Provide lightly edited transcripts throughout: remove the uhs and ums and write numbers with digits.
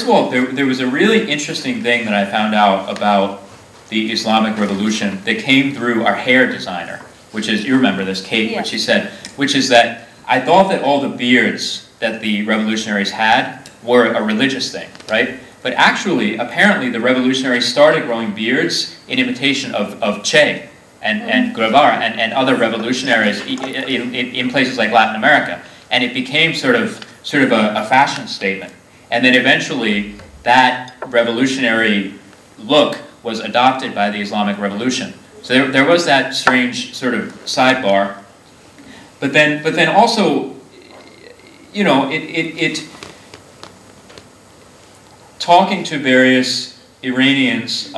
first of all, there was a really interesting thing that I found out about the Islamic Revolution that came through our hair designer, which is, you remember this, Kate, Yeah. what she said, which is that I thought that all the beards that the revolutionaries had were a religious thing, right? But actually, apparently, the revolutionaries started growing beards in imitation of Che and Guevara and other revolutionaries in places like Latin America. And it became sort of a fashion statement. And then eventually, that revolutionary look was adopted by the Islamic Revolution. So there was that strange sort of sidebar. But then also, you know, talking to various Iranians,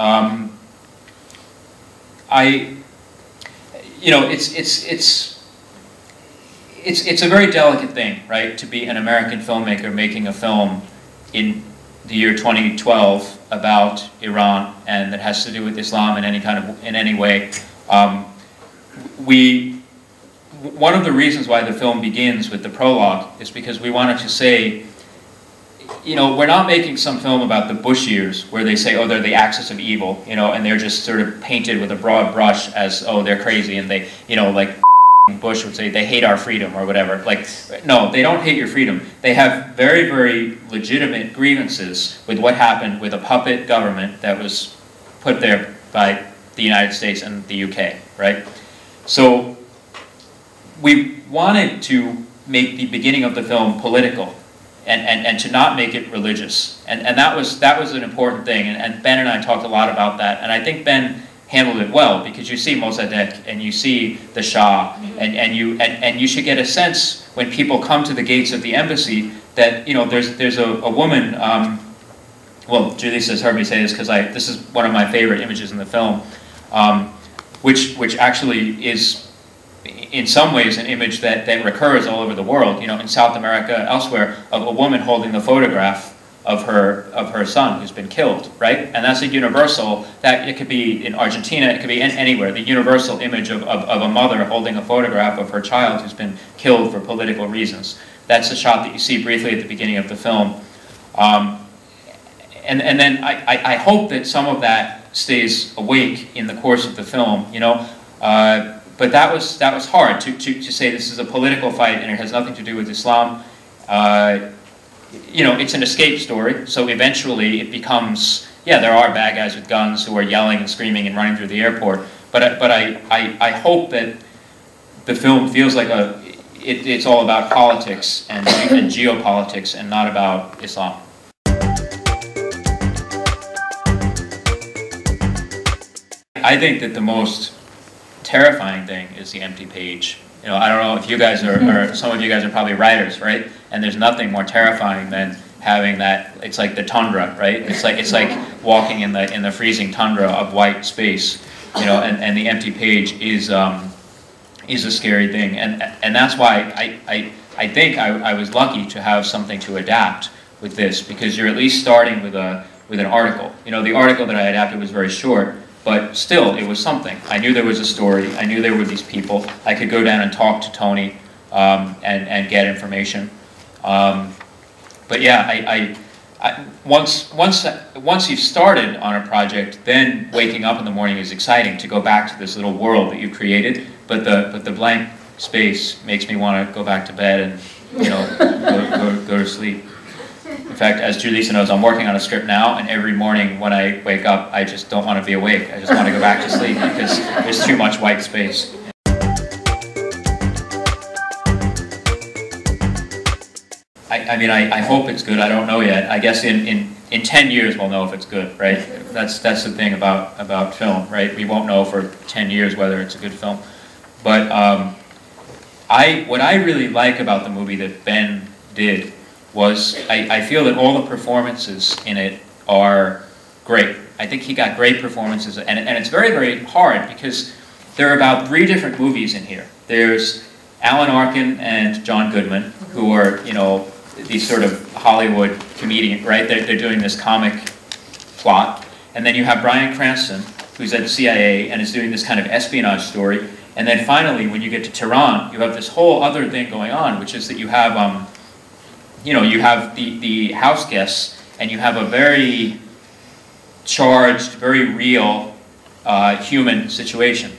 you know, it's a very delicate thing, right, to be an American filmmaker making a film in the year 2012 about Iran and that has to do with Islam in any way. One of the reasons why the film begins with the prologue is because we wanted to say, you know, we're not making some film about the Bush years where they say, oh, they're the axis of evil, you know, and they're just sort of painted with a broad brush as, oh, they're crazy, and they, you know, like Bush would say, they hate our freedom or whatever. Like, no, they don't hate your freedom. They have very, very legitimate grievances with what happened with a puppet government that was put there by the United States and the UK, right? So we wanted to make the beginning of the film political and to not make it religious. And that was an important thing. And Ben and I talked a lot about that. And I think Ben handled it well, because you see Mossadegh and you see the Shah, and you should get a sense when people come to the gates of the embassy that, you know, there's a woman, well, Julie has heard me say this because this is one of my favorite images in the film, which actually is in some ways an image that recurs all over the world, you know, in South America, elsewhere, of a woman holding the photograph of her son who's been killed, right? And that's a universal, that it could be in Argentina, it could be anywhere, the universal image of a mother holding a photograph of her child who's been killed for political reasons. That's the shot that you see briefly at the beginning of the film. And then I hope that some of that stays awake in the course of the film, you know. But that was hard to say this is a political fight and it has nothing to do with Islam. You know, it's an escape story, so eventually it becomes, yeah, there are bad guys with guns who are yelling and screaming and running through the airport, but I hope that the film feels like it's all about politics and geopolitics and not about Islam. I think that the most terrifying thing is the empty page. You know, I don't know if you guys are some of you guys are probably writers, right? And there's nothing more terrifying than having that. It's like the tundra, right? It's like walking in the freezing tundra of white space, you know. And the empty page is a scary thing. And that's why I think I was lucky to have something to adapt with this, because you're at least starting with an article. You know, the article that I adapted was very short, but still, it was something. I knew there was a story. I knew there were these people. I could go down and talk to Tony and get information. But yeah, once you've started on a project, then waking up in the morning is exciting to go back to this little world that you created. But the blank space makes me want to go back to bed and, you know, go to sleep. In fact, as Julissa knows, I'm working on a script now, and every morning when I wake up, I just don't want to be awake. I just want to go back to sleep because there's too much white space. I mean, I hope it's good. I don't know yet. I guess in 10 years we'll know if it's good, right? That's the thing about film, right? We won't know for 10 years whether it's a good film. But what I really like about the movie that Ben did was I feel that all the performances in it are great. I think he got great performances, and it's very, very hard because there are about 3 different movies in here. There's Alan Arkin and John Goodman, who are, you know, these sort of Hollywood comedian, right? They're doing this comic plot. And then you have Bryan Cranston, who's at the CIA and is doing this kind of espionage story. And then finally, when you get to Tehran, you have this whole other thing going on, which is that you have, you know, you have the house guests, and you have a very charged, very real human situation.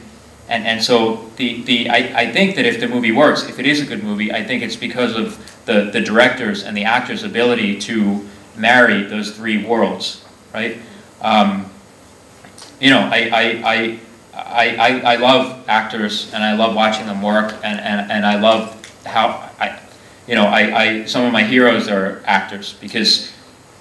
And so I think that if the movie works, if it is a good movie, I think it's because of the directors and the actors' ability to marry those three worlds, right? You know, I love actors, and I love watching them work, and I love how some of my heroes are actors, because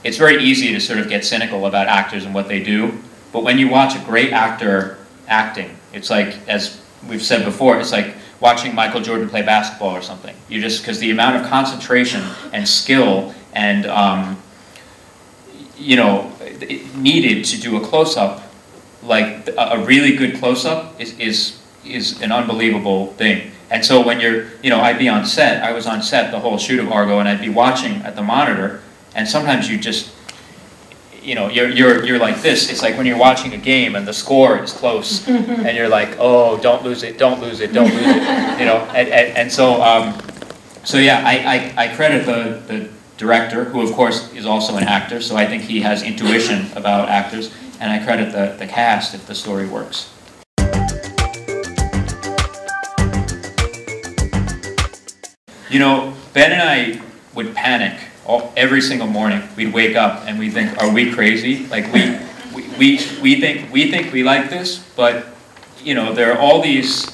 it's very easy to sort of get cynical about actors and what they do, but when you watch a great actor acting, it's like, as we've said before, it's like watching Michael Jordan play basketball or something. You just, because the amount of concentration and skill and you know, needed to do a close-up, like a really good close-up is an unbelievable thing. And so when you're, you know, I'd be on set, I was on set the whole shoot of Argo, and I'd be watching at the monitor, and sometimes you just, you know, you're like this. It's like when you're watching a game and the score is close, and you're like, oh, don't lose it, don't lose it, don't lose it, you know. And so, so yeah, I credit the director, who of course is also an actor, so I think he has intuition about actors, and I credit the cast if the story works. You know, Ben and I would panic every single morning. We'd wake up and we'd think, are we crazy? Like we think we like this, but you know, there are all these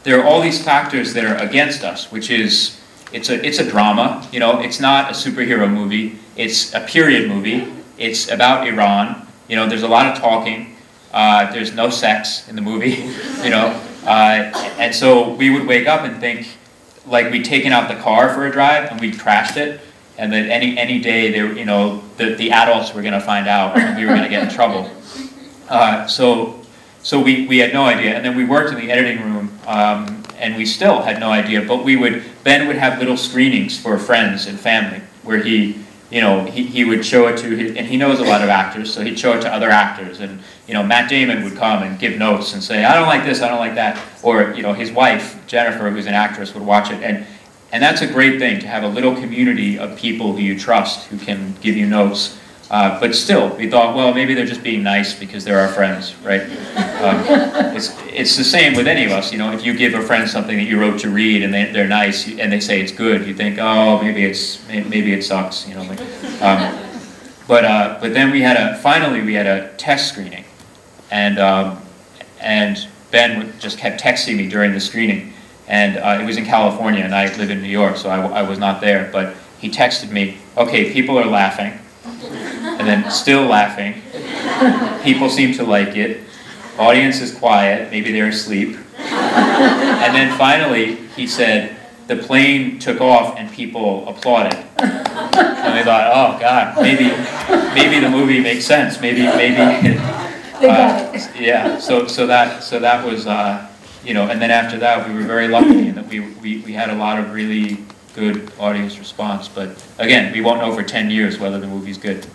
factors that are against us, which is it's a drama. You know, it's not a superhero movie. It's a period movie. It's about Iran. You know, there's a lot of talking. There's no sex in the movie. You know, and so we would wake up and think, like, we'd taken out the car for a drive and we'd crashed it, and that any day there, you know, the adults were going to find out and we were going to get in trouble. So we had no idea, and then we worked in the editing room, and we still had no idea. But Ben would have little screenings for friends and family where he would show it to and he knows a lot of actors, so he'd show it to other actors, and you know, Matt Damon would come and give notes and say, I don't like this, I don't like that, or you know, his wife Jennifer, who's an actress, would watch it, and that's a great thing, to have a little community of people who you trust who can give you notes. But still, we thought, well, maybe they're just being nice because they're our friends, right? It's the same with any of us, you know. If you give a friend something that you wrote to read and they're nice and they say it's good, you think, oh, maybe it sucks, you know. Like, but then finally we had a test screening, and Ben just kept texting me during the screening, and it was in California and I live in New York, so I was not there. But he texted me, okay, people are laughing. And then still laughing. People seem to like it. Audience is quiet. Maybe they're asleep. And then finally, he said, the plane took off and people applauded. And we thought, oh God, maybe the movie makes sense. Maybe. They got it. Yeah. So that was, you know. And then after that, we were very lucky in that we had a lot of really good audience response. But again, we won't know for 10 years whether the movie's good.